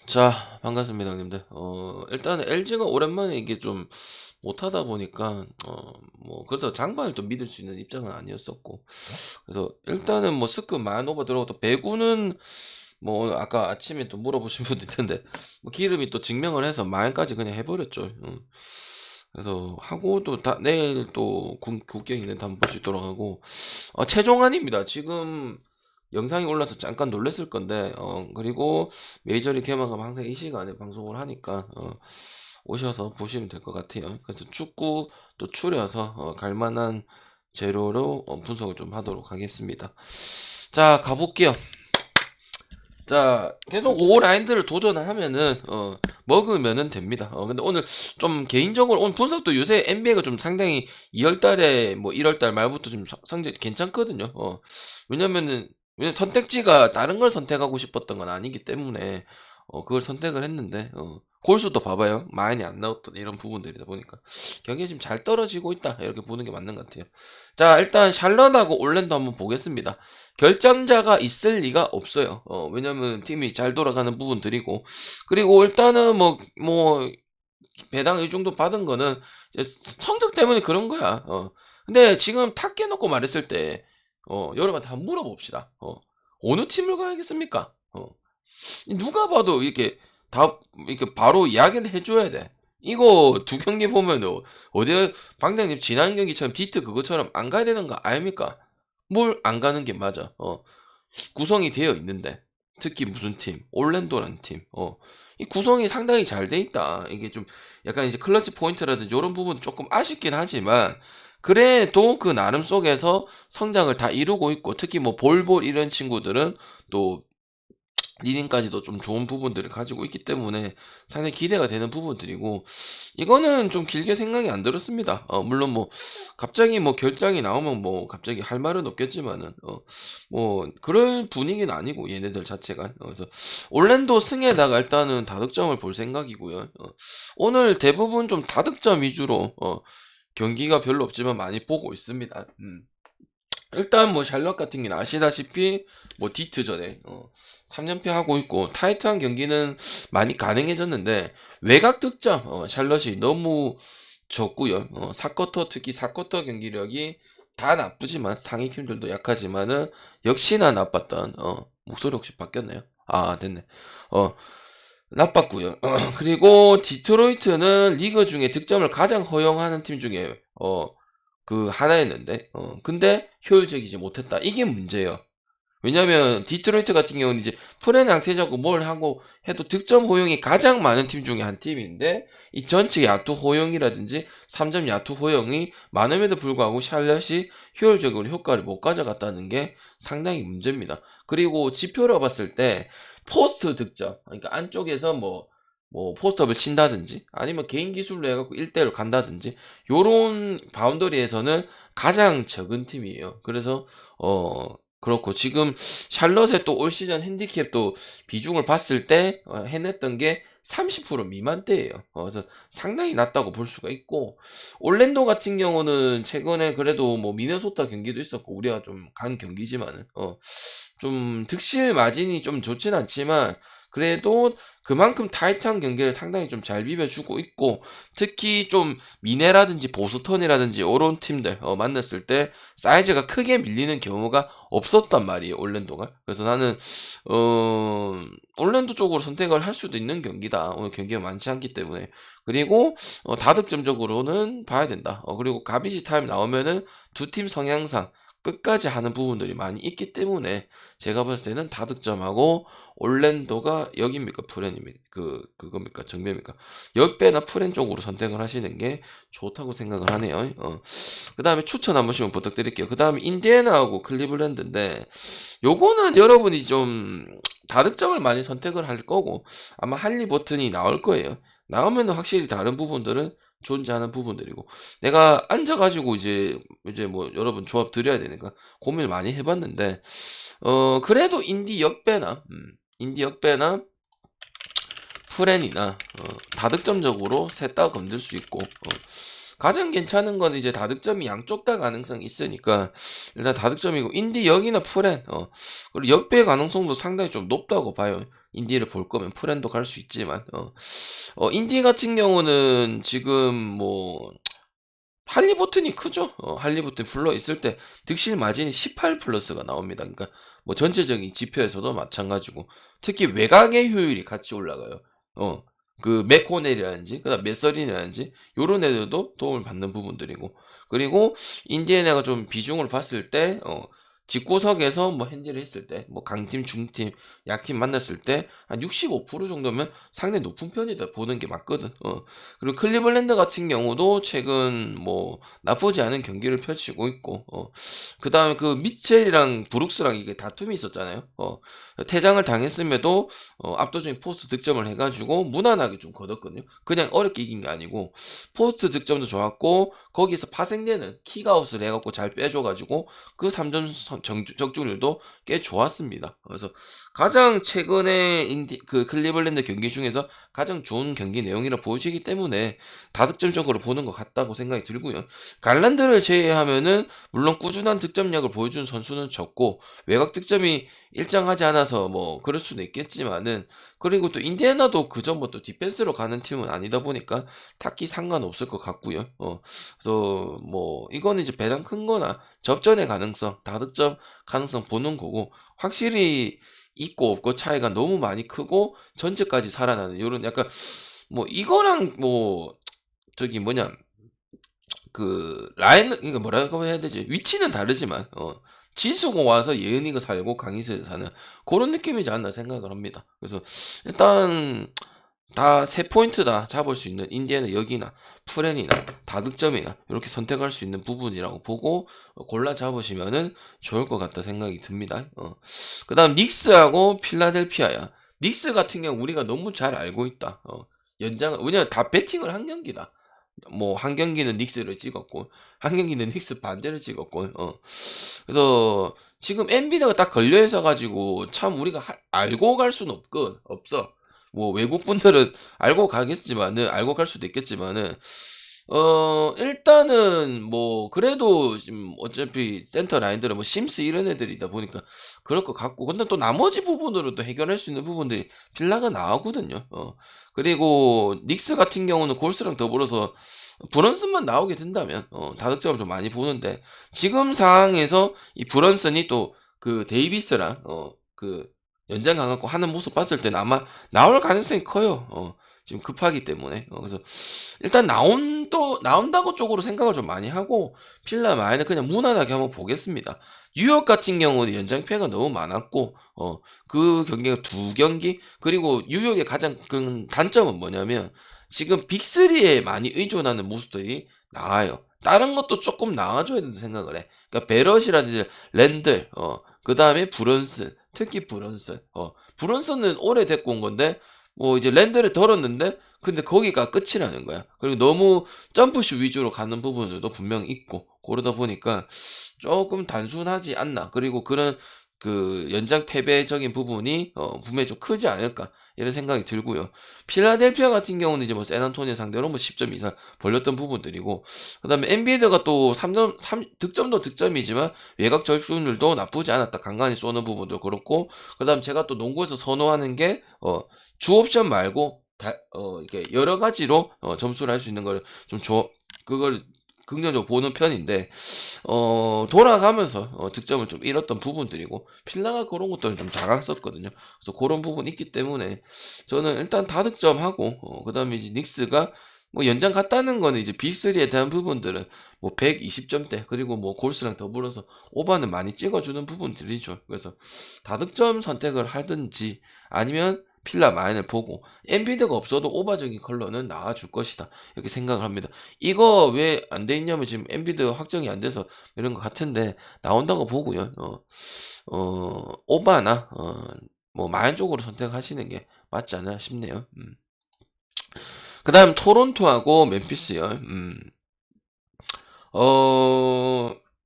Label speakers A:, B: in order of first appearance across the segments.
A: 자, 반갑습니다, 형님들. 일단 LG가 오랜만에 이게 좀 못하다 보니까, 그래도 장관을 또 믿을 수 있는 입장은 아니었었고. 그래서 일단은 뭐 스급 만 오버 들어오고 또 배구는 뭐 아까 아침에 또 물어보신 분도 있던데, 뭐 기름이 또 증명을 해서 만까지 그냥 해버렸죠. 그래서 하고 또 내일 또 국경 있는 한번 볼 수 있도록 하고, 최종안입니다. 지금 영상이 올라서 잠깐 놀랬을 건데 그리고 메이저리 개막하면 항상 이 시간에 방송을 하니까 오셔서 보시면 될 것 같아요. 그래서 축구 또 추려서 갈만한 재료로 분석을 좀 하도록 하겠습니다. 자, 가볼게요. 자, 계속 5 라인들을 도전을 하면은 먹으면은 됩니다. 근데 오늘 좀 개인적으로 오늘 분석도 요새 NBA가 좀 상당히 2월 달에 뭐 1월 달 말부터 좀 상당히 괜찮거든요. 왜냐면 선택지가 다른 걸 선택하고 싶었던 건 아니기 때문에 그걸 선택을 했는데 골수도 봐봐요. 많이 안 나왔던 이런 부분들이다 보니까 경기가 지금 잘 떨어지고 있다 이렇게 보는 게 맞는 것 같아요. 자, 일단 샬럿하고 올랜도 한번 보겠습니다. 결장자가 있을 리가 없어요. 왜냐면 팀이 잘 돌아가는 부분들이고, 그리고 일단은 배당 이 정도 받은 거는 이제 성적 때문에 그런 거야. 근데 지금 탁 깨놓고 말했을 때, 여러분한테 한번 물어봅시다. 어느 팀을 가야겠습니까? 누가 봐도 이렇게 바로 이야기를 해줘야 돼. 이거 두 경기 보면 어디 방장님 지난 경기처럼 디트 그것처럼 안 가야 되는 거 아닙니까? 뭘 안 가는 게 맞아. 구성이 되어 있는데 특히 무슨 팀, 올랜도란 팀, 이 구성이 상당히 잘 돼 있다. 이게 좀 약간 이제 클러치 포인트라든지 이런 부분 조금 아쉽긴 하지만 그래도 그 나름 속에서 성장을 다 이루고 있고 특히 뭐 볼볼 이런 친구들은 또 리딩까지도 좀 좋은 부분들을 가지고 있기 때문에 상당히 기대가 되는 부분들이고 이거는 좀 길게 생각이 안 들었습니다. 물론 뭐 갑자기 뭐 결장이 나오면 뭐 갑자기 할 말은 없겠지만은 뭐 그럴 분위기는 아니고 얘네들 자체가 그래서 올랜도 승에다가 일단은 다득점을 볼 생각이고요. 오늘 대부분 좀 다득점 위주로 경기가 별로 없지만 많이 보고 있습니다. 일단 뭐 샬럿 같은 경우는 아시다시피 뭐 디트전에 3연패 하고 있고 타이트한 경기는 많이 가능해졌는데 외곽 득점 샬럿이 너무 적고요. 4쿼터 특히 4쿼터 경기력이 다 나쁘지만 상위 팀들도 약하지만은 역시나 나빴던 목소리 혹시 바뀌었나요? 아, 됐네. 어 나빴고요. 그리고 디트로이트는 리그 중에 득점을 가장 허용하는 팀 중에 그 하나였는데 근데 효율적이지 못했다. 이게 문제예요. 왜냐면 디트로이트 같은 경우는 이제 프레 양태자고 뭘 하고 해도 득점 허용이 가장 많은 팀 중에 한 팀인데 이 전체 야투 허용이라든지 3점 야투 허용이 많음에도 불구하고 샬럿이 효율적으로 효과를 못 가져갔다는 게 상당히 문제입니다. 그리고 지표로 봤을 때 포스트 득점, 그러니까 안쪽에서 뭐 포스트업을 친다든지 아니면 개인 기술로 해갖고 1대1로 간다든지 요런 바운더리에서는 가장 적은 팀이에요. 그래서 그렇고 지금 샬럿의 또 올 시즌 핸디캡도 비중을 봤을 때 해냈던 게 30% 미만대예요. 그래서 상당히 낮다고 볼 수가 있고 올랜도 같은 경우는 최근에 그래도 뭐 미네소타 경기도 있었고 우리가 좀 간 경기지만은 좀 득실 마진이 좀 좋진 않지만 그래도 그만큼 타이트한 경기를 상당히 좀 잘 비벼주고 있고 특히 좀 미네라든지 보스턴이라든지 이런 팀들 만났을 때 사이즈가 크게 밀리는 경우가 없었단 말이에요 올랜도가. 그래서 나는 올랜도 쪽으로 선택을 할 수도 있는 경기다. 오늘 경기가 많지 않기 때문에. 그리고 다득점적으로는 봐야 된다. 그리고 가비지 타임 나오면은 두 팀 성향상 끝까지 하는 부분들이 많이 있기 때문에 제가 봤을 때는 다득점하고 올랜도가 역입니까 프렌입니까 그겁니까 정배입니까 역배나 프렌 쪽으로 선택을 하시는 게 좋다고 생각을 하네요. 그 다음에 추천 한 번씩만 부탁드릴게요. 그 다음에 인디애나하고 클리블랜드인데 요거는 여러분이 좀 다득점을 많이 선택을 할 거고 아마 할리 버튼이 나올 거예요. 나오면 확실히 다른 부분들은 존재하는 부분들이고 내가 앉아가지고 이제 뭐 여러분 조합 드려야 되니까 고민을 많이 해봤는데 그래도 인디 역배나 프렌이나 다득점적으로 셋 다 건들 수 있고 가장 괜찮은 건 이제 다득점이 양쪽 다 가능성이 있으니까 일단 다득점이고 인디 역이나 프렌 그리고 역배 가능성도 상당히 좀 높다고 봐요. 인디를 볼 거면 프렌도 갈 수 있지만 인디 같은 경우는 지금 뭐 할리버튼이 크죠. 할리버튼 불러 있을 때 득실 마진이 18 플러스가 나옵니다. 그러니까 뭐 전체적인 지표에서도 마찬가지고 특히 외곽의 효율이 같이 올라가요. 그 맥코넬이라든지 그다음 메서린이라든지 요런 애들도 도움을 받는 부분들이고 그리고 인디애나가 좀 비중을 봤을 때 집구석에서 뭐 핸디를 했을 때 뭐 강팀, 중팀, 약팀 만났을 때 한 65% 정도면 상당히 높은 편이다 보는 게 맞거든. 그리고 클리블랜드 같은 경우도 최근 뭐 나쁘지 않은 경기를 펼치고 있고 그다음에 그 미첼이랑 브룩스랑 이게 다툼이 있었잖아요. 퇴장을 당했음에도 압도적인 포스트 득점을 해가지고 무난하게 좀 거뒀거든요. 그냥 어렵게 이긴 게 아니고 포스트 득점도 좋았고 거기서 파생되는 킥아웃을 해갖고 잘 빼줘가지고 그 3점 적중률도 꽤 좋았습니다. 그래서 가장 최근에 그 클리블랜드 경기 중에서 가장 좋은 경기 내용이라 보여지기 때문에 다득점적으로 보는 것 같다고 생각이 들고요. 갈란드를 제외하면은 물론 꾸준한 득점력을 보여준 선수는 적고 외곽 득점이 일정하지 않아서 뭐 그럴 수도 있겠지만은 그리고 또 인디애나도 그 전부터 디펜스로 가는 팀은 아니다 보니까 딱히 상관없을 것 같고요. 그래서 뭐 이거는 이제 배당 큰 거나 접전의 가능성, 다득점 가능성 보는 거고 확실히 있고 없고 차이가 너무 많이 크고 전체까지 살아나는 요런 약간 뭐 이거랑 뭐 저기 뭐냐 그 라인 이거 뭐라고 해야 되지 위치는 다르지만 지수고 와서 예은이가 살고 강희슬이 사는 그런 느낌이지 않나 생각을 합니다. 그래서 일단 다 3포인트 다 잡을 수 있는 인디애나 역이나 프렌이나 다득점이나 이렇게 선택할 수 있는 부분이라고 보고 골라 잡으시면은 좋을 것 같다 생각이 듭니다. 그 다음 닉스하고 필라델피아야. 닉스 같은 경우 우리가 너무 잘 알고 있다. 연장 왜냐면 다 배팅을 한 경기다. 뭐 한 경기는 닉스를 찍었고 한 경기는 닉스 반대를 찍었고 그래서 지금 엔비디아가 딱 걸려 있어 가지고 참 우리가 알고 갈 수는 없어. 뭐 외국 분들은 알고 가겠지만은 알고 갈 수도 있겠지만은 일단은 뭐 그래도 지금 어차피 센터 라인들은 뭐 심스 이런 애들이다 보니까 그럴 것 같고 근데 또 나머지 부분으로 또 해결할 수 있는 부분들이 빌라가 나오거든요. 그리고 닉스 같은 경우는 골스랑 더불어서 브런슨만 나오게 된다면 다득점을 좀 많이 보는데 지금 상황에서 이 브런슨이 또 그 데이비스랑 그 연장 가갖고 하는 모습 봤을 때는 아마 나올 가능성이 커요. 지금 급하기 때문에. 그래서 일단 나온다고 쪽으로 생각을 좀 많이 하고 필라 마인은 그냥 무난하게 한번 보겠습니다. 뉴욕 같은 경우는 연장패가 너무 많았고 그 경기가 2경기 그리고 뉴욕의 가장 큰 단점은 뭐냐면 지금 빅3에 많이 의존하는 모습들이 나와요. 다른 것도 조금 나와줘야 된다 생각을 해. 그러니까 베럿이라든지 랜들 그 다음에 브런슨 특히 브런슨 브런슨은 오래됐고 온 건데 뭐 이제 랜드를 덜었는데 근데 거기가 끝이라는 거야. 그리고 너무 점프슛 위주로 가는 부분들도 분명 있고 그러다 보니까 조금 단순하지 않나. 그리고 그런 그 연장 패배적인 부분이 분명히 좀 크지 않을까 이런 생각이 들고요. 필라델피아 같은 경우는 이제 뭐 샌안토니오 상대로 뭐 10점 이상 벌렸던 부분들이고 그다음에 엔비디가 또 3득점도 득점이지만 외곽 적중률도 나쁘지 않았다. 간간히 쏘는 부분도 그렇고 그다음 제가 또 농구에서 선호하는 게 주 옵션 말고 이렇게 여러 가지로 점수를 할 수 있는 거를 좀 그걸 긍정적으로 보는 편인데 돌아가면서 득점을 좀 잃었던 부분들이고 필라가 그런 것들은 좀 작았었거든요. 그래서 그런 부분이 있기 때문에 저는 일단 다득점하고 그 다음에 이제 닉스가 뭐 연장 갔다는 거는 이제 빅3에 대한 부분들은 뭐 120점대 그리고 뭐 골스랑 더불어서 오버는 많이 찍어주는 부분들이죠. 그래서 다득점 선택을 하든지 아니면 필라 마인을 보고 엔비드가 없어도 오버적인 컬러는 나와줄 것이다 이렇게 생각을 합니다. 이거 왜 안 돼 있냐면 지금 엔비드 확정이 안 돼서 이런 것 같은데 나온다고 보고요. 오바나 뭐 마인 쪽으로 선택하시는 게 맞지 않나 싶네요. 그 다음 토론토하고 멤피스요.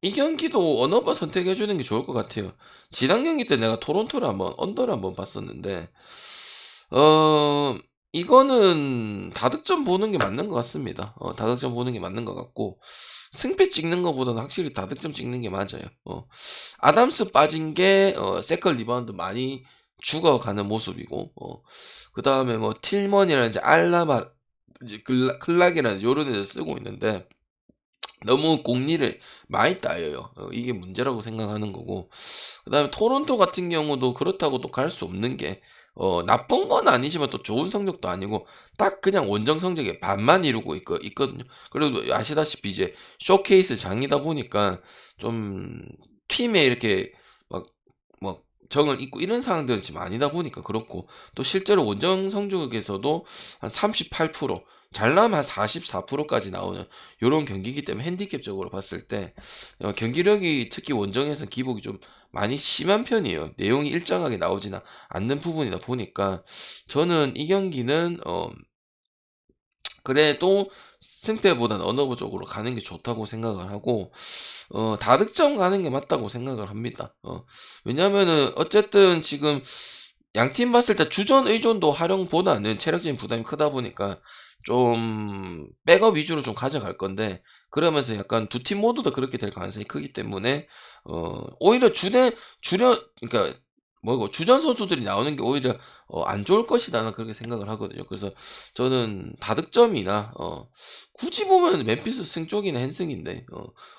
A: 이 경기도 언어바 선택해주는 게 좋을 것 같아요. 지난 경기 때 내가 토론토를 한번 언더를 한번 봤었는데 이거는 다득점 보는 게 맞는 것 같습니다. 다득점 보는 게 맞는 것 같고, 승패 찍는 것보다는 확실히 다득점 찍는 게 맞아요. 아담스 빠진 게 세컨 리바운드 많이 죽어가는 모습이고, 그 다음에 뭐 틸먼이라든지 알라마, 클락이라는 요런 애들 쓰고 있는데, 너무 공리를 많이 따여요. 이게 문제라고 생각하는 거고. 그 다음에 토론토 같은 경우도 그렇다고 또 갈 수 없는 게, 나쁜 건 아니지만 또 좋은 성적도 아니고, 딱 그냥 원정 성적의 반만 이루고 있거든요. 그리고 아시다시피 이제 쇼케이스 장이다 보니까, 좀, 팀에 이렇게 막 정을 잇고 이런 상황들이 지금 아니다 보니까 그렇고, 또 실제로 원정 성적에서도 한 38%, 잘나면 한 44%까지 나오는 요런 경기이기 때문에 핸디캡적으로 봤을 때 경기력이 특히 원정에서 기복이 좀 많이 심한 편이에요. 내용이 일정하게 나오지는 않는 부분이다 보니까 저는 이 경기는 그래도 승패보다는 언어부 쪽으로 가는 게 좋다고 생각을 하고, 다득점 가는 게 맞다고 생각을 합니다. 왜냐면은, 어쨌든 지금 양팀 봤을 때 주전 의존도 활용보다는 체력적인 부담이 크다 보니까 좀 백업 위주로 좀 가져갈 건데, 그러면서 약간 두 팀 모두 다 그렇게 될 가능성이 크기 때문에, 오히려 그러니까 뭐고 주전 선수들이 나오는 게 오히려 안 좋을 것이다 는 그렇게 생각을 하거든요. 그래서 저는 다득점이나 굳이 보면 멤피스 승 쪽이나 헨승인데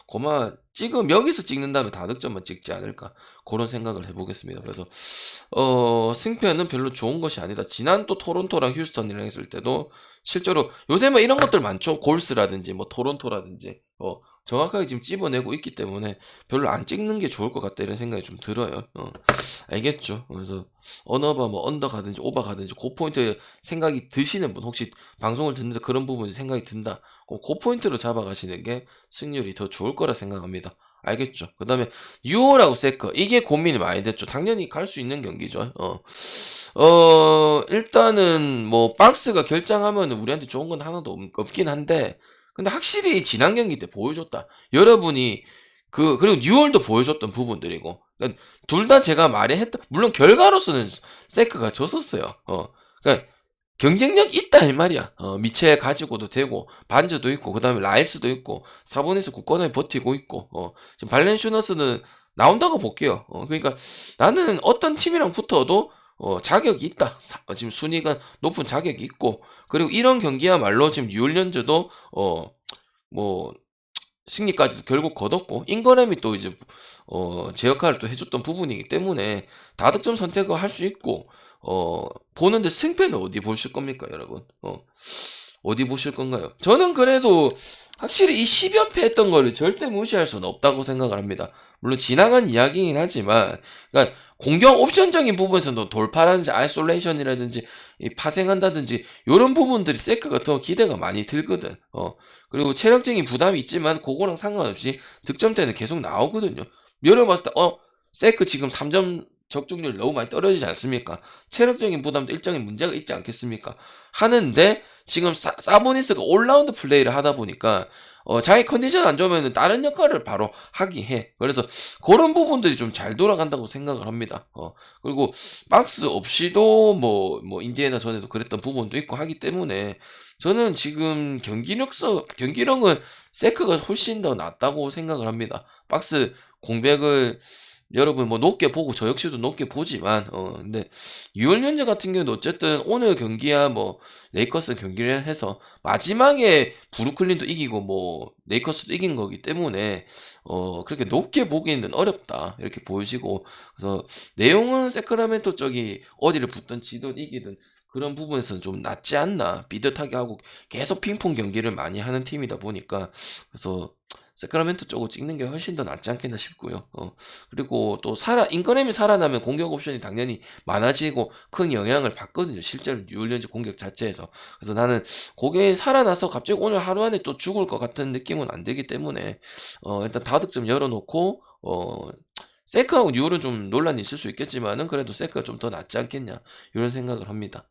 A: 고마 찍음 여기서 찍는 다음에 다득점만 찍지 않을까 그런 생각을 해보겠습니다. 그래서 승패는 별로 좋은 것이 아니다. 지난 또 토론토랑 휴스턴이랑 했을 때도 실제로 요새 뭐 이런 것들 많죠. 골스라든지 뭐 토론토라든지 정확하게 지금 찝어내고 있기 때문에 별로 안 찍는 게 좋을 것 같다 이런 생각이 좀 들어요. 알겠죠? 그래서 언어바 뭐 언더 가든지 오버 가든지 그 포인트 생각이 드시는 분 혹시 방송을 듣는데 그런 부분이 생각이 든다. 그럼 그 포인트로 잡아가시는 게 승률이 더 좋을 거라 생각합니다. 알겠죠? 그 다음에 유오라고 세커 이게 고민이 많이 됐죠. 당연히 갈 수 있는 경기죠. 일단은 뭐 박스가 결정하면 우리한테 좋은 건 하나도 없긴 한데 근데 확실히 지난 경기 때 보여줬다. 여러분이 그리고 뉴올도 보여줬던 부분들이고 그러니까 둘 다 제가 말했던 물론 결과로서는 세크가 졌었어요. 그러니까 경쟁력 있다 이 말이야. 미체 가지고도 되고 반즈도 있고 그다음에 라이스도 있고 사보니스 굳건하게 버티고 있고 지금 발렌슈너스는 나온다고 볼게요. 그러니까 나는 어떤 팀이랑 붙어도 자격이 있다. 지금 순위가 높은 자격이 있고 그리고 이런 경기야말로 지금 뉴올리언즈도 뭐 승리까지도 결국 거뒀고 잉거램이 또 이제 제 역할을 또 해줬던 부분이기 때문에 다득점 선택을 할 수 있고 보는데 승패는 어디 보실 겁니까 여러분? 어디 보실 건가요? 저는 그래도 확실히 이 10연패 했던 거를 절대 무시할 수는 없다고 생각을 합니다. 물론 지나간 이야기이긴 하지만 그러니까 공격 옵션적인 부분에서도 돌파라든지 아이솔레이션이라든지 파생한다든지 이런 부분들이 세크가 더 기대가 많이 들거든. 그리고 체력적인 부담이 있지만 그거랑 상관없이 득점대는 계속 나오거든요. 열어봤을 때 세크 지금 3점 적중률 너무 많이 떨어지지 않습니까? 체력적인 부담도 일정한 문제가 있지 않겠습니까? 하는데 지금 사보니스가 올라운드 플레이를 하다 보니까 자기 컨디션 안 좋으면 다른 역할을 바로 하기 해. 그래서 그런 부분들이 좀 잘 돌아간다고 생각을 합니다. 그리고 박스 없이도 뭐 인디애나 전에도 그랬던 부분도 있고 하기 때문에 저는 지금 경기력은 세크가 훨씬 더 낫다고 생각을 합니다. 박스 공백을 여러분 뭐 높게 보고 저 역시도 높게 보지만 근데 뉴올리언즈 같은 경우는 어쨌든 오늘 경기야 뭐 레이커스 경기를 해서 마지막에 브루클린도 이기고 뭐 레이커스도 이긴 거기 때문에 그렇게 높게 보기는 어렵다 이렇게 보여지고 그래서 내용은 세크라멘토 쪽이 어디를 붙든 지든 이기든 그런 부분에서는 좀 낫지 않나 비듯하게 하고 계속 핑퐁 경기를 많이 하는 팀이다 보니까 그래서 세크라멘토 쪽으로 찍는 게 훨씬 더 낫지 않겠나 싶고요. 그리고 또 인거램이 살아나면 공격 옵션이 당연히 많아지고 큰 영향을 받거든요. 실제로 뉴올리언즈 공격 자체에서. 그래서 나는 그게 살아나서 갑자기 오늘 하루 안에 또 죽을 것 같은 느낌은 안 들기 때문에 일단 다득점 열어놓고 세크하고 뉴올은 좀 논란이 있을 수 있겠지만은 그래도 세크가 좀 더 낫지 않겠냐 이런 생각을 합니다.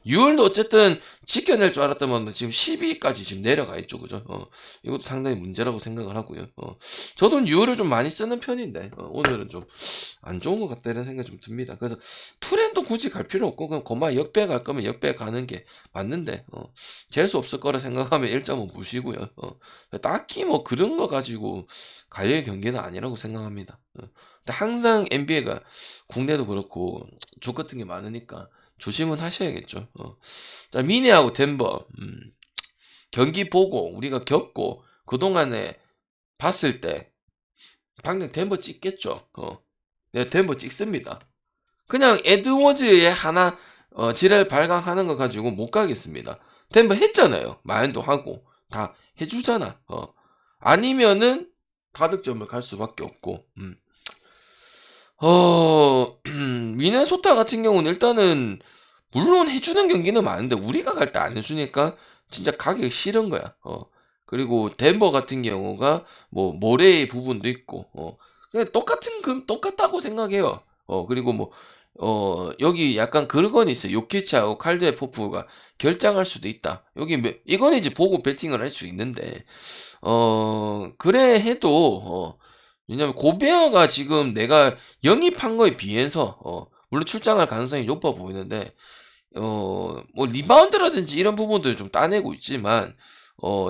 A: 뉴올도 어쨌든 지켜낼 줄 알았다면 지금 12위까지 지금 내려가 있죠, 그죠? 이것도 상당히 문제라고 생각을 하고요. 저도 뉴올을 좀 많이 쓰는 편인데 오늘은 좀 안 좋은 것 같다 이런 생각이 좀 듭니다. 그래서 프렌도 굳이 갈 필요 없고 그냥 거마 역배 갈 거면 역배 가는 게 맞는데 재수 없을 거라 생각하면 1.5 무시고요. 딱히 뭐 그런 거 가지고 갈릴 경기는 아니라고 생각합니다. 근데 항상 NBA가 국내도 그렇고 족 같은 게 많으니까 조심은 하셔야겠죠. 자, 미네하고 덴버 경기 보고 우리가 겪고 그동안에 봤을 때 당장 덴버 찍겠죠. 내가 덴버 찍습니다. 그냥 에드워즈의 하나 지뢰를 발광하는 거 가지고 못 가겠습니다. 덴버 했잖아요. 마인도 하고 다 해주잖아. 아니면은 다득점을 갈 수밖에 없고. 미네소타 같은 경우는 일단은 물론 해주는 경기는 많은데 우리가 갈 때 안 해주니까 진짜 가기 싫은 거야. 그리고 덴버 같은 경우가 뭐 모레의 부분도 있고 그냥 똑같다고 생각해요. 그리고 뭐 여기 약간 그런 건 있어요. 요키치하고 칼드의 포프가 결장할 수도 있다. 여기 이거는 이제 보고 배팅을 할 수 있는데 그래 해도 왜냐면 고베어가 지금 내가 영입한 거에 비해서 물론 출장할 가능성이 높아 보이는데 뭐 리바운드라든지 이런 부분들을 좀 따내고 있지만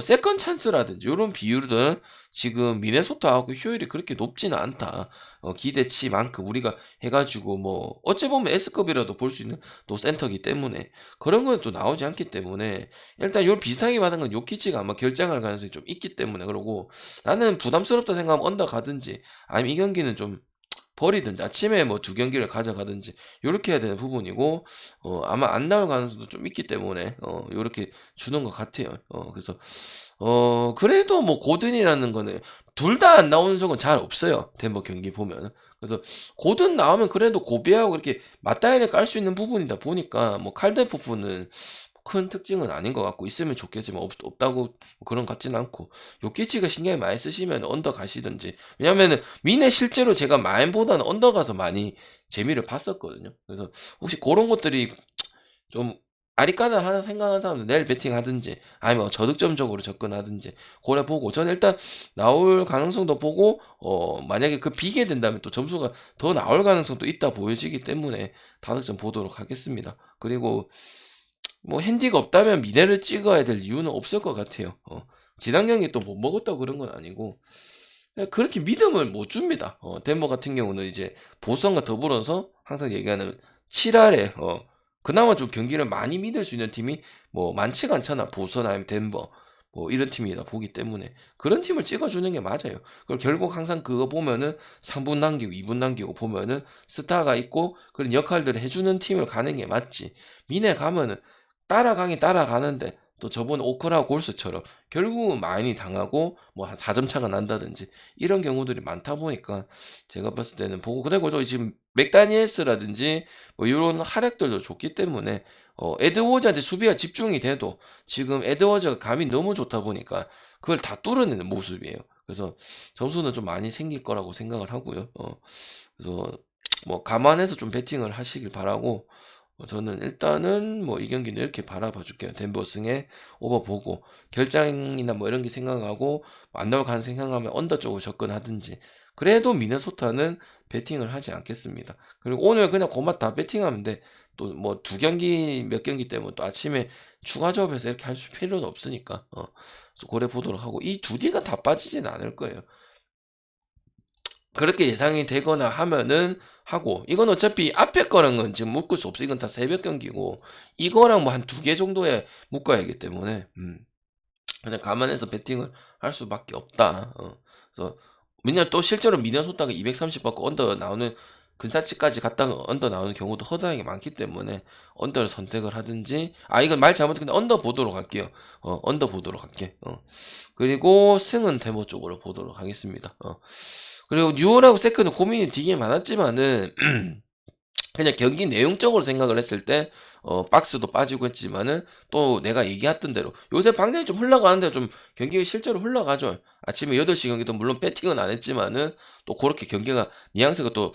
A: 세컨 찬스라든지 이런 비율은 지금 미네소타하고 효율이 그렇게 높지는 않다. 기대치만큼 우리가 해가지고 뭐 어찌 보면 S급이라도 볼 수 있는 또 센터기 때문에 그런 건 또 나오지 않기 때문에 일단 요 비슷하게 받은 건 요키치가 아마 결장할 가능성이 좀 있기 때문에 그러고 나는 부담스럽다 생각하면 언더 가든지 아니면 이 경기는 좀 버리든지 아침에 뭐 2경기를 가져가든지 요렇게 해야 되는 부분이고 아마 안 나올 가능성도 좀 있기 때문에 요렇게 주는 것 같아요. 그래서 그래도 뭐 고든이라는 거는 둘 다 안 나오는 적은 잘 없어요. 덴버 경기 보면. 그래서 고든 나오면 그래도 고비하고 이렇게 맞다이를 깔 수 있는 부분이다 보니까 뭐 칼데포프는 큰 특징은 아닌 것 같고 있으면 좋겠지만 없다고 그런 것 같진 않고 요키치가 신경이 많이 쓰시면 언더 가시든지 왜냐면은 미네 실제로 제가 마인보다는 언더 가서 많이 재미를 봤었거든요. 그래서 혹시 그런 것들이 좀 아리까나 하나 생각하는 사람들 내일 배팅 하든지 아니면 저득점적으로 접근하든지 그래 보고 저는 일단 나올 가능성도 보고 만약에 그 비게 된다면 또 점수가 더 나올 가능성도 있다 보여지기 때문에 다득점 보도록 하겠습니다. 그리고 뭐 핸디가 없다면 미네를 찍어야 될 이유는 없을 것 같아요. 지난 경기 또 못 먹었다고 그런 건 아니고 그렇게 믿음을 못 줍니다. 덴버 같은 경우는 이제 보선과 더불어서 항상 얘기하는 7할에 그나마 좀 경기를 많이 믿을 수 있는 팀이 뭐 많지가 않잖아. 보선 아니면 덴버 뭐 이런 팀이다 보기 때문에 그런 팀을 찍어주는 게 맞아요. 그리고 결국 항상 그거 보면은 3분 남기고 2분 남기고 보면은 스타가 있고 그런 역할들을 해주는 팀을 가는 게 맞지. 미네 가면은 따라가긴 따라가는데 또 저번 오크라 골스처럼 결국은 많이 당하고 뭐 한 4점 차가 난다든지 이런 경우들이 많다 보니까 제가 봤을 때는 보고 그리고 저 지금 맥다니엘스라든지 뭐 이런 활약들도 좋기 때문에 에드워즈한테 수비가 집중이 돼도 지금 에드워즈가 감이 너무 좋다 보니까 그걸 다 뚫어내는 모습이에요. 그래서 점수는 좀 많이 생길 거라고 생각을 하고요. 그래서 뭐 감안해서 좀 배팅을 하시길 바라고 저는 일단은 뭐 이 경기는 이렇게 바라봐 줄게요. 덴버 승에 오버 보고 결장이나 뭐 이런 게 생각하고 안 나올 가능성 생각하면 언더 쪽으로 접근하든지 그래도 미네소타는 배팅을 하지 않겠습니다. 그리고 오늘 그냥 고마 다 배팅하면 돼. 또 뭐 2경기 몇 경기 때문에 또 아침에 추가 조합해서 이렇게 할 필요는 없으니까 고래 보도록 하고 이 두 뒤가 다 빠지진 않을 거예요. 그렇게 예상이 되거나 하면은 하고 이건 어차피 앞에 거랑은 지금 묶을 수 없어. 이건 다 새벽 경기고 이거랑 뭐 한 2개 정도에 묶어야 하기 때문에 그냥 감안해서 배팅을 할 수밖에 없다. 그래서 왜냐면 또 실제로 미네소타가 230 받고 언더 나오는 근사치까지 갔다가 언더 나오는 경우도 허다하게 많기 때문에 언더를 선택을 하든지 이건 말 잘못했는데 언더 보도록 할게요. 언더 보도록 할게. 그리고 승은 데모 쪽으로 보도록 하겠습니다. 그리고 뉴올하고 세크는 고민이 되게 많았지만은 그냥 경기 내용적으로 생각을 했을 때 박스도 빠지고 했지만은 또 내가 얘기했던 대로 요새 방향이 좀 흘러가는데 좀 경기가 실제로 흘러가죠. 아침에 8시 경기도 물론 배팅은 안 했지만은 또 그렇게 경기가 뉘앙스가 또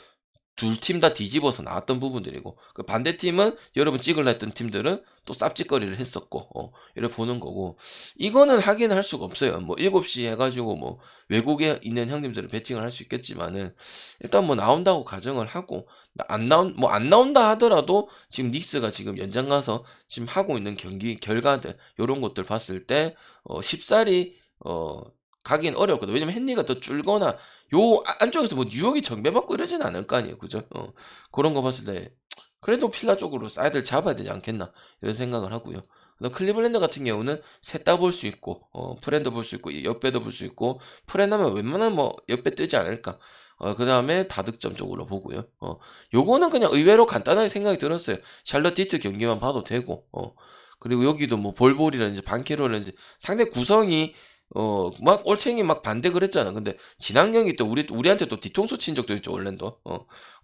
A: 두 팀 다 뒤집어서 나왔던 부분들이고 그 반대팀은 여러분 찍으려 했던 팀들은 또 쌉짓거리를 했었고 이렇게 보는 거고 이거는 확인을 할 수가 없어요. 뭐 7시 해가지고 뭐 외국에 있는 형님들은 배팅을 할 수 있겠지만은 일단 뭐 나온다고 가정을 하고 안 나온다 하더라도 지금 닉스가 지금 연장 가서 지금 하고 있는 경기 결과들 요런 것들 봤을 때 쉽사리 가긴 어렵거든. 왜냐면 헨리가 더 줄거나 요 안쪽에서 뭐 뉴욕이 정배받고 이러진 않을 거 아니에요. 그죠? 그런 거 봤을 때 그래도 필라 쪽으로 사이드를 잡아야 되지 않겠나 이런 생각을 하고요. 클리블랜드 같은 경우는 셋 다 볼 수 있고 프렌도 볼 수 있고 역배도 볼 수 있고 프렌하면 웬만하면 뭐 역배 뜨지 않을까. 그 다음에 다득점 쪽으로 보고요. 요거는 그냥 의외로 간단하게 생각이 들었어요. 샬럿 디트 경기만 봐도 되고 그리고 여기도 뭐 볼볼이라든지 반케로라든지 상대 구성이 막 올챙이 막 반대 그랬잖아. 근데 지난 경기 때 우리한테 또 뒤통수 친 적도 있죠, 올랜도.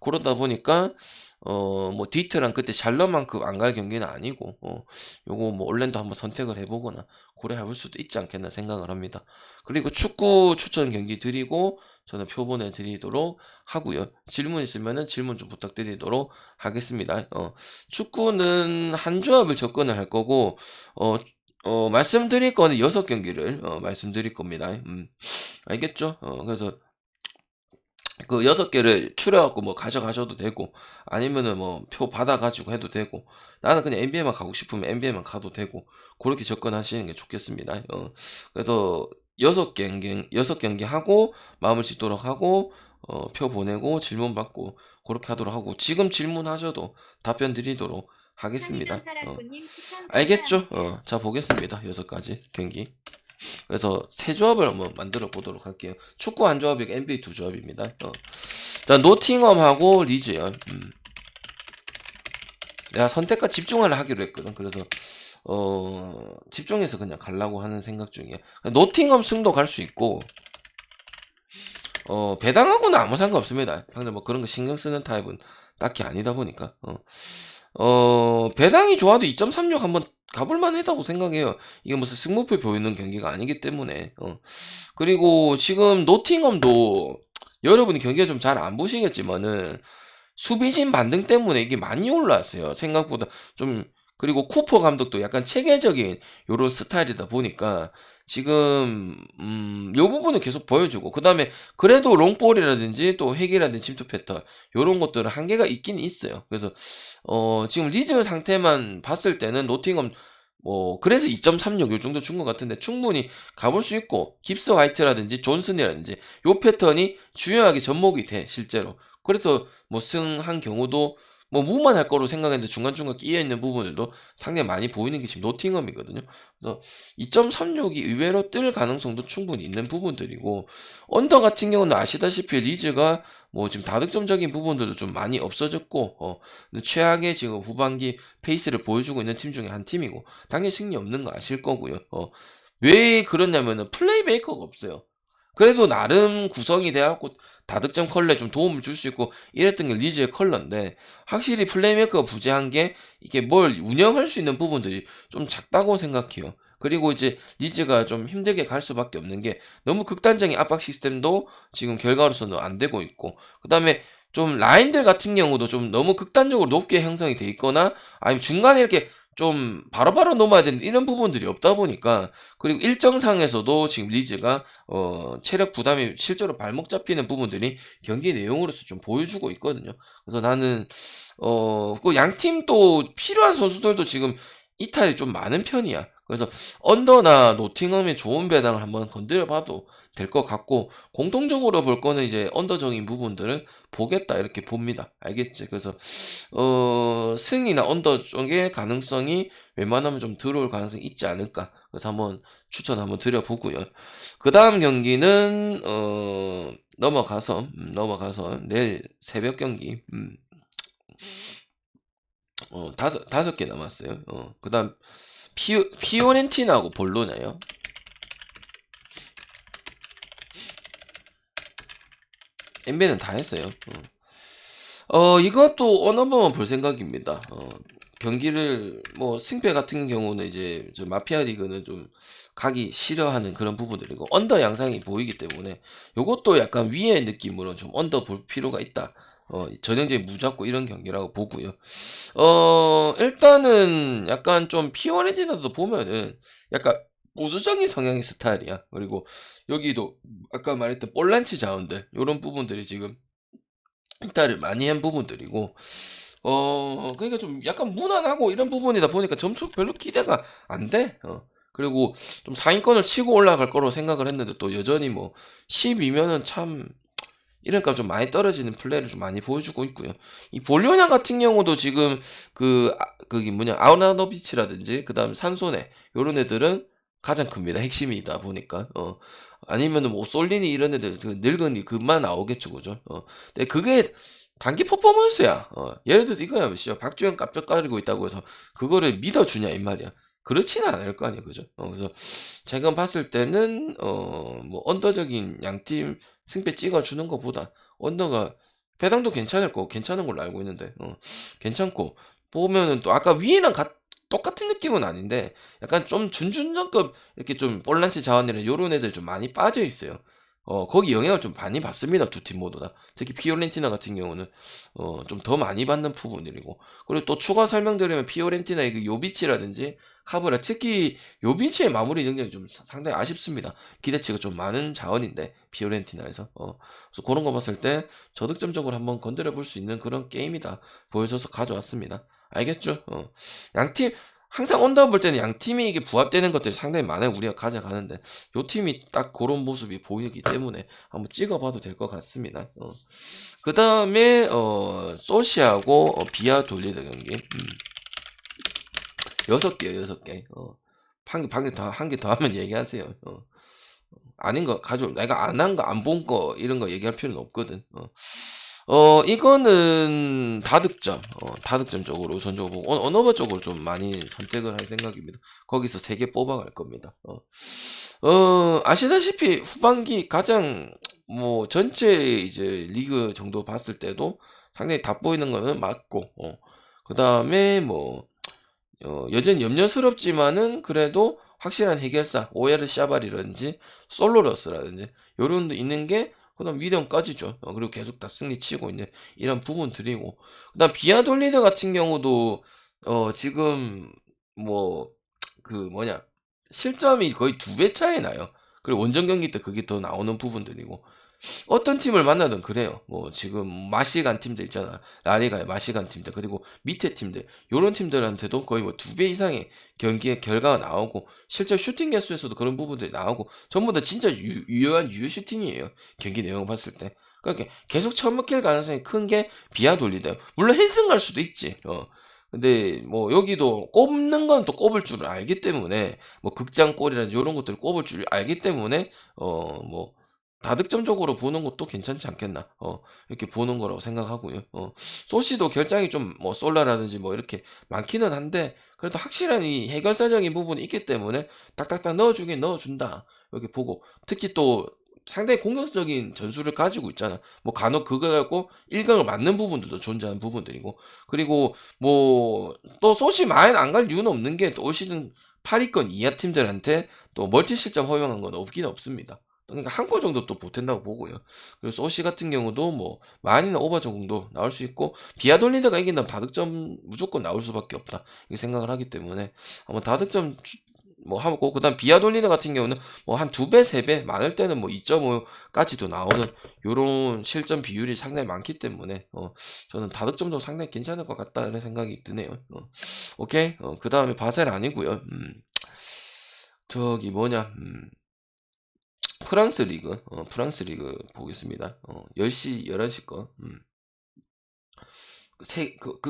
A: 그러다 보니까 뭐 디트랑 그때 샬럿만큼 안 갈 경기는 아니고 요거 뭐 올랜도 한번 선택을 해보거나 고려해볼 수도 있지 않겠나 생각을 합니다. 그리고 축구 추천 경기 드리고 저는 표 보내드리도록 하고요. 질문 있으면은 질문 좀 부탁드리도록 하겠습니다. 축구는 한 조합을 접근을 할 거고 말씀드릴 거는 6경기를 말씀드릴 겁니다. 알겠죠? 그래서 그 6개를 추려갖고 뭐 가져가셔도 되고 아니면은 뭐 표 받아가지고 해도 되고 나는 그냥 NBA만 가고 싶으면 NBA만 가도 되고 그렇게 접근하시는 게 좋겠습니다. 그래서 6경기 하고 마음을 짓도록 하고 표 보내고 질문 받고 그렇게 하도록 하고 지금 질문하셔도 답변 드리도록 하겠습니다. 알겠죠? 자 보겠습니다. 6가지 경기. 그래서 세 조합을 한번 만들어 보도록 할게요. 축구 한 조합이고 NBA 두 조합입니다. 자 노팅엄하고 리즈요. 내가 선택과 집중을 하기로 했거든. 그래서 집중해서 그냥 가려고 하는 생각 중이야. 노팅엄 승도 갈 수 있고 배당하고는 아무 상관없습니다. 상대 뭐 그런 거 신경 쓰는 타입은 딱히 아니다 보니까 배당이 좋아도 2.36 한번 가볼만 하다고 생각해요. 이게 무슨 승부표 보이는 경기가 아니기 때문에 그리고 지금 노팅엄도 여러분이 경기가 좀 잘 안 보시겠지만은 수비진 반등 때문에 이게 많이 올라왔어요. 생각보다 좀 그리고 쿠퍼 감독도 약간 체계적인 요런 스타일이다 보니까 지금 요 부분은 계속 보여주고 그 다음에 그래도 롱볼이라든지 또 핵이라든지 침투 패턴 요런 것들은 한계가 있긴 있어요. 그래서 지금 리즈 상태만 봤을 때는 노팅엄 뭐 그래서 2.36 요 정도 준 것 같은데 충분히 가볼 수 있고 깁스 화이트라든지 존슨이라든지 요 패턴이 중요하게 접목이 돼 실제로. 그래서 뭐 승한 경우도 뭐 무만할 거로 생각했는데 중간중간 끼어 있는 부분들도 상당히 많이 보이는 게 지금 노팅엄이거든요. 그래서 2.36이 의외로 뜰 가능성도 충분히 있는 부분들이고 언더 같은 경우는 아시다시피 리즈가 뭐 지금 다득점적인 부분들도 좀 많이 없어졌고 근데 최악의 지금 후반기 페이스를 보여주고 있는 팀 중에 한 팀이고 당연히 승리 없는 거 아실 거고요. 왜 그러냐면은 플레이메이커가 없어요. 그래도 나름 구성이 돼갖고 다득점 컬러에 좀 도움을 줄 수 있고 이랬던 게 리즈의 컬러인데 확실히 플레이메이커가 부재한 게 이게 뭘 운영할 수 있는 부분들이 좀 작다고 생각해요. 그리고 이제 리즈가 좀 힘들게 갈 수밖에 없는 게 너무 극단적인 압박 시스템도 지금 결과로서는 안 되고 있고 그 다음에 좀 라인들 같은 경우도 좀 너무 극단적으로 높게 형성이 돼 있거나 아니면 중간에 이렇게 좀 바로바로 넘어야 되는 이런 부분들이 없다 보니까 그리고 일정상에서도 지금 리즈가 체력 부담이 실제로 발목 잡히는 부분들이 경기 내용으로서 좀 보여주고 있거든요. 그래서 나는 그 양팀 또 필요한 선수들도 지금 이탈이 좀 많은 편이야. 그래서 언더나 노팅엄의 좋은 배당을 한번 건드려 봐도 될 것 같고 공통적으로 볼 거는 이제 언더적인 부분들을 보겠다 이렇게 봅니다. 알겠지? 그래서 승이나 언더 쪽의 가능성이 웬만하면 좀 들어올 가능성이 있지 않을까. 그래서 한번 추천 한번 드려보고요. 그 다음 경기는 넘어가서 내일 새벽 경기 다섯 개 남았어요. 그 다음 피오렌티나하고 볼로냐요. NBA는 다 했어요. 이것도 어느 한번 볼 생각입니다. 경기를 뭐 승패 같은 경우는 이제 저 마피아 리그는 좀 가기 싫어하는 그런 부분들이고 언더 양상이 보이기 때문에 요것도 약간 위의 느낌으로 좀 언더 볼 필요가 있다. 전형적인 무잡고 이런 경기라고 보고요. 일단은 약간 좀 피오렌티나도 보면은 약간 보수적인 성향의 스타일이야. 그리고 여기도 아까 말했던 볼란치 자원들 요런 부분들이 지금 일단을 많이 한 부분들이고 그러니까 좀 약간 무난하고 이런 부분이다 보니까 점수 별로 기대가 안 돼. 그리고 좀 상위권을 치고 올라갈 거로 생각을 했는데 또 여전히 뭐 10이면은 참 이러니까 좀 많이 떨어지는 플레이를 좀 많이 보여주고 있고요. 이 볼리오냐 같은 경우도 지금 그게 뭐냐 아우나노비치라든지 그다음 산소네 요런 애들은 가장 큽니다. 핵심이다 보니까 아니면은 뭐 솔리니 이런 애들 그 늙은이 그만 나오겠죠, 그죠? 근데 그게 단기 퍼포먼스야. 예를 들어서 이거야, 씨발 박주영 깝죽거리고 있다고 해서 그거를 믿어주냐 이 말이야. 그렇지는 않을 거 아니야, 그죠? 그래서 제가 봤을 때는 뭐 언더적인 양팀 승패 찍어주는 것보다 언더가 배당도 괜찮을 거고 괜찮은 걸로 알고 있는데 괜찮고 보면은 또 아까 위에랑 똑같은 느낌은 아닌데 약간 좀 준준정급 이렇게 좀 볼란치 자원이나 요런 애들 좀 많이 빠져 있어요. 거기 영향을 좀 많이 받습니다. 두 팀 모두 다. 특히 피오렌티나 같은 경우는 좀 더 많이 받는 부분들이고 그리고 또 추가 설명드리면 피오렌티나의 그 요비치라든지 카브라 특히 요비치의 마무리 능력이 좀 상당히 아쉽습니다. 기대치가 좀 많은 자원인데 피오렌티나에서 그래서 그런 거 봤을 때 저득점적으로 한번 건드려 볼 수 있는 그런 게임이다 보여줘서 가져왔습니다. 알겠죠? 양팀 항상 언더 볼 때는 양 팀이 이게 부합되는 것들이 상당히 많아요. 우리가 가져가는데 요 팀이 딱 그런 모습이 보이기 때문에 한번 찍어봐도 될 것 같습니다. 그 다음에 소시하고 비아 돌리드 경기 6개요 6개 한 개 더 하면 얘기하세요. 아닌 거 가져 내가 안 한 거 안 본 거 이런 거 얘기할 필요는 없거든. 이거는 다득점 쪽으로 우선적으로 보고 언어버 쪽으로 좀 많이 선택을 할 생각입니다. 거기서 3개 뽑아갈 겁니다. 아시다시피 후반기 가장 뭐 전체 이제 리그 정도 봤을 때도 상당히 다 보이는 거는 맞고 그 다음에 뭐 여전히 염려스럽지만은 그래도 확실한 해결사 오야르 샤발이라든지 솔로러스라든지 요런 데 있는 게 그다음 위덤까지죠. 그리고 계속 다 승리치고 있는 이런 부분들이고 그다음 비아돌리드 같은 경우도 지금 뭐 그 뭐냐 실점이 거의 2배 차이 나요. 그리고 원정 경기 때 그게 더 나오는 부분들이고 어떤 팀을 만나든 그래요. 뭐 지금 마시간 팀들 있잖아. 라리가의 마시간 팀들 그리고 밑에 팀들 요런 팀들한테도 거의 뭐 2배 이상의 경기의 결과가 나오고 실제 슈팅 개수에서도 그런 부분들이 나오고 전부 다 진짜 유효한 유효 슈팅이에요. 경기 내용 봤을 때. 그러니까 계속 처먹힐 가능성이 큰 게 비아돌리다. 물론 헬승 갈 수도 있지. 근데 뭐 여기도 꼽는 건 또 꼽을 줄 알기 때문에 뭐 극장골이라는 요런 것들을 꼽을 줄 알기 때문에 뭐 다득점적으로 보는 것도 괜찮지 않겠나 이렇게 보는 거라고 생각하고요. 소시도 결장이 좀 뭐 솔라라든지 뭐 이렇게 많기는 한데 그래도 확실한 이 해결사적인 부분이 있기 때문에 딱딱딱 넣어주긴 넣어준다 이렇게 보고 특히 또 상당히 공격적인 전술을 가지고 있잖아. 뭐 간혹 그거 갖고 일각을 맞는 부분들도 존재하는 부분들이고 그리고 뭐 또 소시 많이 안 갈 이유는 없는 게 또 올 시즌 8위권 이하 팀들한테 또 멀티 실점 허용한 건 없긴 없습니다. 그러니까 한 골 정도 또 보탠다고 보고요. 그리고 소시 같은 경우도 뭐 많이는 오버 정도 나올 수 있고 비아돌리드가 이긴다면 다득점 무조건 나올 수밖에 없다. 이렇게 생각을 하기 때문에 한번 다득점 뭐 하고 그다음 비아돌리드 같은 경우는 뭐 한 2배, 3배 많을 때는 뭐 2.5까지도 나오는 요런 실점 비율이 상당히 많기 때문에 저는 다득점도 상당히 괜찮을 것 같다는 생각이 드네요. 오케이. 그다음에 바셀 아니고요. 저기 뭐냐? 프랑스 리그 보겠습니다. 10시, 11시 거.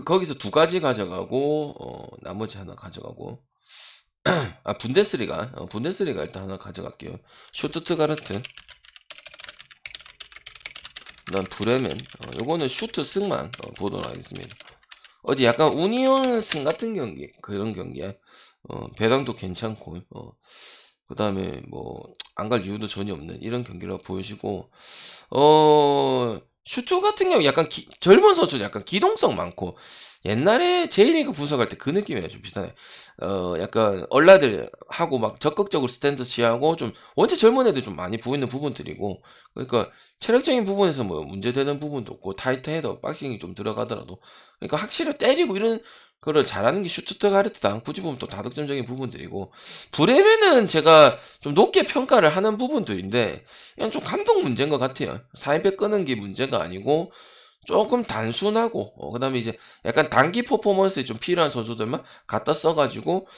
A: 거기서 2가지 가져가고, 나머지 하나 가져가고. 분데스리가 일단 하나 가져갈게요. 슈투트가르트. 그 다음 브레멘. 요거는 슈트 승만 보도록 하겠습니다. 어제 약간 우니온 승 같은 경기, 그런 경기야. 배당도 괜찮고, 그 다음에 뭐 안 갈 이유도 전혀 없는 이런 경기라고 보여지고 슈트 같은 경우 약간 젊은 선수들 약간 기동성 많고 옛날에 J리그 분석할 때 그 느낌이랑 좀 비슷하네. 약간 얼라들 하고 막 적극적으로 스탠스 취하고 좀 원체 젊은 애들 좀 많이 보이는 부분들이고 그러니까 체력적인 부분에서 뭐 문제되는 부분도 없고 타이트해도 박싱이 좀 들어가더라도 그러니까 확실히 때리고 이런 거를 잘하는 게 슈투트가르트다. 굳이 보면 또 다득점적인 부분들이고 브레멘은 제가 좀 높게 평가를 하는 부분들인데 그냥 좀 감독 문제인 것 같아요. 4인백 끄는 게 문제가 아니고 조금 단순하고 그다음에 이제 약간 단기 퍼포먼스에 좀 필요한 선수들만 갖다 써가지고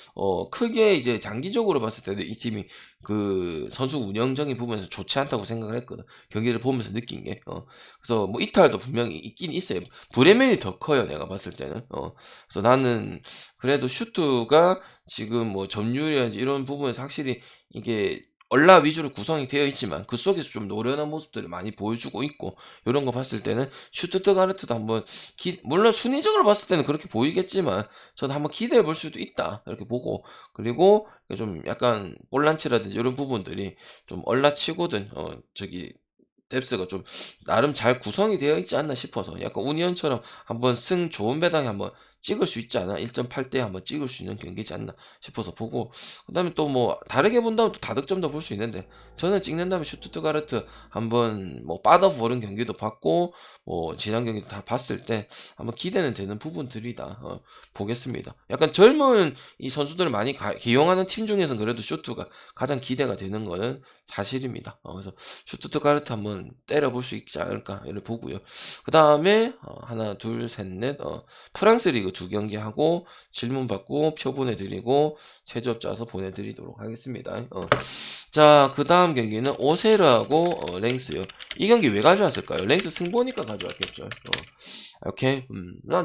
A: 크게 이제 장기적으로 봤을 때도 이 팀이 그 선수 운영적인 부분에서 좋지 않다고 생각을 했거든. 경기를 보면서 느낀 게. 그래서 뭐 이탈도 분명히 있긴 있어요. 브레멘이 더 커요. 내가 봤을 때는. 그래서 나는 그래도 슈트가 지금 뭐 점유율이라든지 이런 부분에서 확실히 이게 얼라 위주로 구성이 되어 있지만 그 속에서 좀 노련한 모습들을 많이 보여주고 있고 이런 거 봤을 때는 슈투트가르트도 한번 물론 순위적으로 봤을 때는 그렇게 보이겠지만 저는 한번 기대해 볼 수도 있다 이렇게 보고 그리고 좀 약간 볼란치라든지 이런 부분들이 좀 얼라치고든 저기 뎁스가 좀 나름 잘 구성이 되어 있지 않나 싶어서 약간 우니언처럼 한번 승 좋은 배당에 한번 찍을 수 있지 않아? 1.8대 한번 찍을 수 있는 경기지 않나 싶어서 보고 그다음에 또 뭐 다르게 본다면 또 다득점도 볼 수 있는데 저는 찍는다면 슈투트가르트 한번 뭐 빠져보는 경기도 봤고 뭐 지난 경기도 다 봤을 때 한번 기대는 되는 부분들이다 보겠습니다. 약간 젊은 이 선수들을 많이 기용하는 팀 중에서는 그래도 슈트가 가장 기대가 되는 거는 사실입니다. 그래서 슈투트가르트 한번 때려볼 수 있지 않을까 이를 보고요. 그 다음에 하나 둘셋넷 프랑스 리그 2경기 하고 질문 받고 표 보내드리고 세조업 짜서 보내드리도록 하겠습니다. 자, 그 다음 경기는 오세르하고 랭스요. 이 경기 왜 가져왔을까요? 랭스 승보니까 가져왔겠죠. 오케이.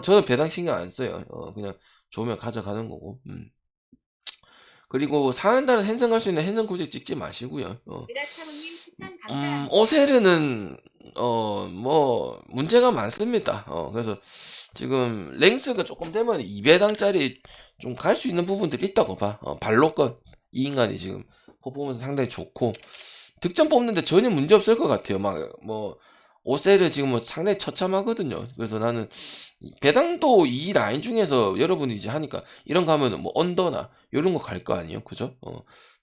A: 저는 배당 신경 안 써요. 그냥 좋으면 가져가는 거고. 그리고 상한다는 행성 갈 수 있는 행성 굳이 찍지 마시고요. 오세르는 뭐 문제가 많습니다. 그래서 지금 랭스가 조금 되면 2배당짜리 좀 갈 수 있는 부분들이 있다고 봐. 발로건 이 인간이 지금 퍼포먼스 상당히 좋고 득점 뽑는데 전혀 문제 없을 것 같아요. 막 뭐 오세르 지금 뭐 상당히 처참하거든요. 그래서 나는 배당도 이 라인 중에서 여러분이 이제 하니까 이런 거 하면은 뭐 언더나 이런 거 갈 거 아니에요, 그죠?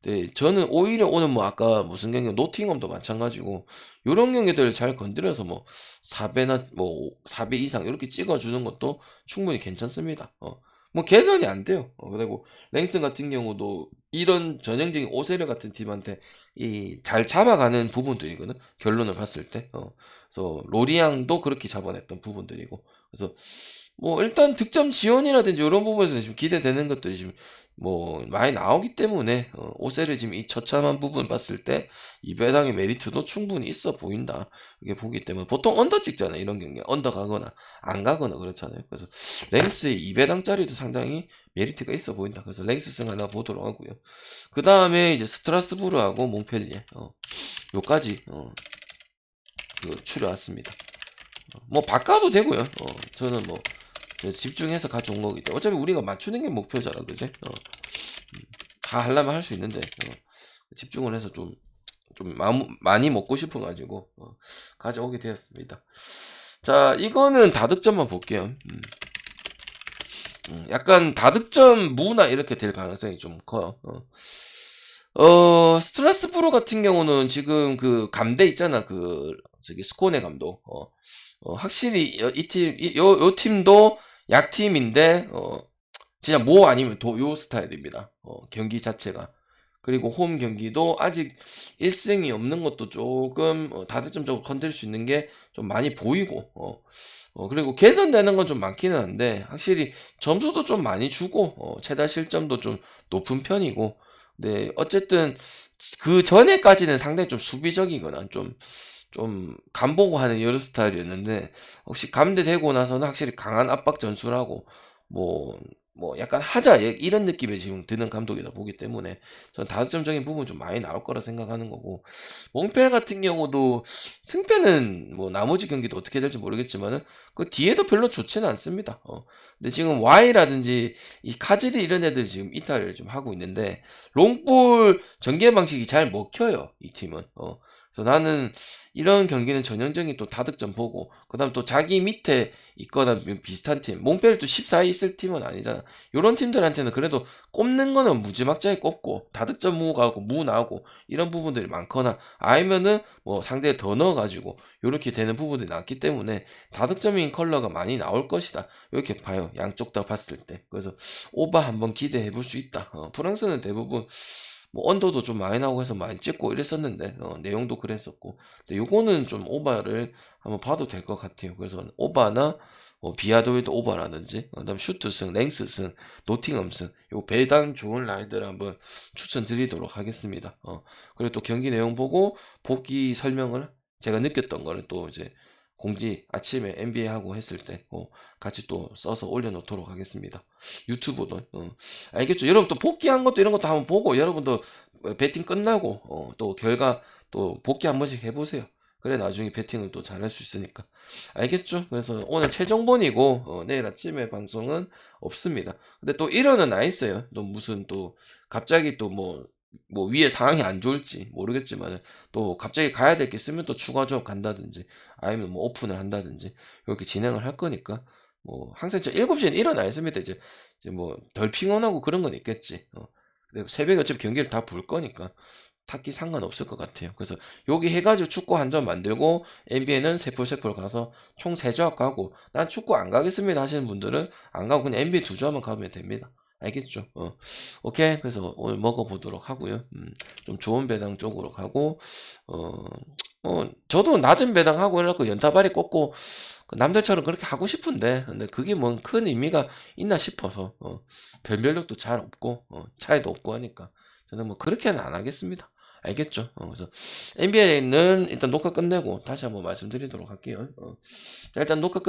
A: 네, 저는 오히려 오늘 뭐 아까 무슨 경기 노팅엄도 마찬가지고 이런 경기들 잘 건드려서 뭐 4배나 뭐 4배 이상 이렇게 찍어주는 것도 충분히 괜찮습니다. 뭐 개선이 안 돼요. 그리고 랭슨 같은 경우도 이런 전형적인 오세르 같은 팀한테 이 잘 잡아가는 부분들이거든. 결론을 봤을 때. 그래서 로리앙도 그렇게 잡아냈던 부분들이고. 그래서 뭐 일단 득점 지원이라든지 이런 부분에서 지금 기대되는 것들이 지금 뭐 많이 나오기 때문에 오세르 지금 이 처참한 부분 봤을 때 이 배당의 메리트도 충분히 있어 보인다. 이렇게 보기 때문에 보통 언더 찍잖아요. 이런 경기 언더 가거나 안 가거나 그렇잖아요. 그래서 랭스의 2배당짜리도 상당히 메리트가 있어 보인다. 그래서 랭스 승 하나 보도록 하고요. 그 다음에 이제 스트라스부르하고 몽펠리에 요까지 추려왔습니다. 뭐 바꿔도 되고요. 저는 뭐 집중해서 가져온 거기 때문에 어차피 우리가 맞추는 게 목표잖아, 그지? 다 하려면 할 수 있는데 집중을 해서 좀 많이 먹고 싶어가지고 가져오게 되었습니다. 자, 이거는 다득점만 볼게요. 약간 다득점 무나 이렇게 될 가능성이 좀 커요. 스트라스부르 같은 경우는 지금 그 감대 있잖아. 저기 스코네 감독. 확실히 요 팀도 약팀인데 진짜 뭐 아니면 요 스타일입니다. 경기 자체가. 그리고 홈 경기도 아직 1승이 없는 것도 조금 다득점적으로 건들 수 있는 게 좀 많이 보이고 그리고 개선되는 건 좀 많기는 한데 확실히 점수도 좀 많이 주고 최다 실점도 좀 높은 편이고 네 어쨌든 그 전에까지는 상당히 좀 수비적이거나 좀 간보고 하는 이런 스타일이었는데 혹시 감대되고 나서는 확실히 강한 압박 전술하고 뭐 약간 하자 이런 느낌이 지금 드는 감독이다 보기 때문에 저는 다득점적인 부분 좀 많이 나올 거라 생각하는 거고 몽펠 같은 경우도 승패는 뭐 나머지 경기도 어떻게 될지 모르겠지만은 그 뒤에도 별로 좋지는 않습니다. 근데 지금 Y라든지 이 카즈리 이런 애들 지금 이탈을 좀 하고 있는데 롱볼 전개 방식이 잘 먹혀요 이 팀은. 그래서 나는 이런 경기는 전형적인 또 다득점 보고, 그 다음 또 자기 밑에 있거나 비슷한 팀, 몽페르 또 14위 있을 팀은 아니잖아. 요런 팀들한테는 그래도 꼽는 거는 무지막지하게 꼽고, 다득점 무 가고, 무 나오고, 이런 부분들이 많거나, 아니면은 뭐 상대에 더 넣어가지고, 요렇게 되는 부분들이 많기 때문에, 다득점인 컬러가 많이 나올 것이다. 이렇게 봐요. 양쪽 다 봤을 때. 그래서, 오바 한번 기대해 볼 수 있다. 프랑스는 대부분, 뭐 언더도 좀 많이 나오고 해서 많이 찍고 이랬었는데 내용도 그랬었고, 근데 요거는 좀 오바를 한번 봐도 될 것 같아요. 그래서 오바나 비아도이드 오바라든지, 그다음 슈트승, 랭스승, 노팅엄승, 요 배당 좋은 라인들을 한번 추천드리도록 하겠습니다. 그리고 또 경기 내용 보고 복귀 설명을 제가 느꼈던 거를 또 이제 공지 아침에 NBA 하고 했을 때 같이 또 써서 올려놓도록 하겠습니다. 유튜브도 알겠죠? 여러분 또 복귀한 것도 이런 것도 한번 보고, 여러분도 배팅 끝나고 또 결과 또 복귀 한 번씩 해보세요. 그래 나중에 배팅을 또 잘할 수 있으니까. 알겠죠? 그래서 오늘 최종본이고 내일 아침에 방송은 없습니다. 근데 또 일어는 나 있어요. 또 무슨 또 갑자기 또 뭐 위에 상황이 안 좋을지 모르겠지만 또 갑자기 가야 될 게 있으면 또 추가 조업 간다든지, 아니면 뭐 오픈을 한다든지 이렇게 진행을 할 거니까, 뭐 항상 7시에는 일어나 있습니다. 이제 뭐 덜 피곤하고 그런 건 있겠지. 근데 새벽에 어차피 경기를 다 볼 거니까 탁기 상관없을 것 같아요. 그래서 여기 해가지고 축구 한 점 만들고, NBA는 세폴세폴 가서 총 3조합 가고, 난 축구 안 가겠습니다 하시는 분들은 안 가고 그냥 NBA 2조합만 가면 됩니다. 알겠죠? 오케이. 그래서 오늘 먹어보도록 하고요. 좀 좋은 배당 쪽으로 가고, 저도 낮은 배당 하고 이렇게 연타발이 꽂고 남들처럼 그렇게 하고 싶은데, 근데 그게 뭔 큰 의미가 있나 싶어서, 변별력도 잘 없고, 차이도 없고 하니까 저는 뭐 그렇게는 안 하겠습니다. 알겠죠? 그래서 NBA는 일단 녹화 끝내고 다시 한번 말씀드리도록 할게요. 자, 일단 녹화 끝